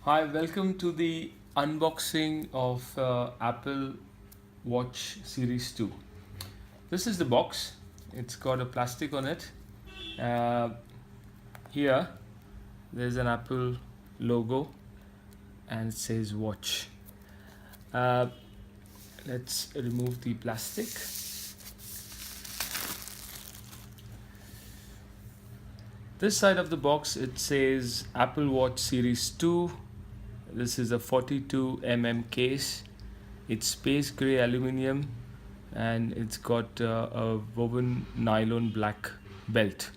Hi, welcome to the unboxing of Apple Watch Series 2. This is the box. It's got a plastic on it. Uh, Here, there's an Apple logo and it says watch. Uh, let's remove the plastic. This side of the box, it says Apple Watch Series 2. This is a 42 case. It's space gray aluminum and it's got a woven nylon black belt.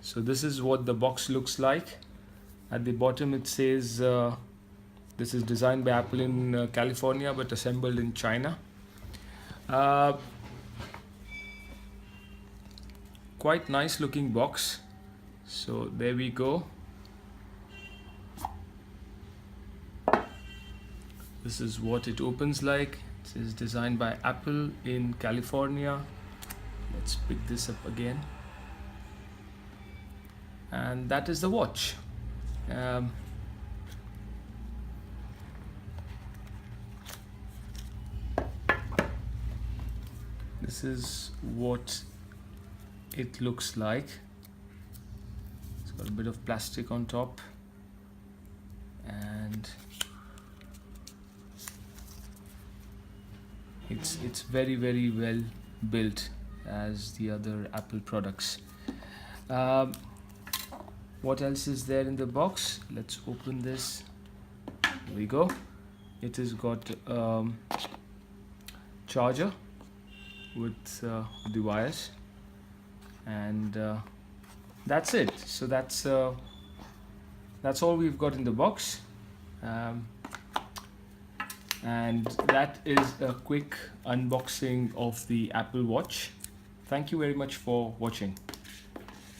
So this is what the box looks like. At the bottom it says this is designed by Apple in California but assembled in China. Uh, Quite nice looking box. So there we go. This is what it opens like. It is designed by Apple in California. Let's pick this up again. And that is the watch. This is what it looks like. It's got a bit of plastic on top and it's very well built as the other Apple products. What else is there in the box? Let's open this. Here we go. It has got charger with the wires, and that's it. So that's all we've got in the box. And that is a quick unboxing of the Apple Watch. Thank you very much for watching.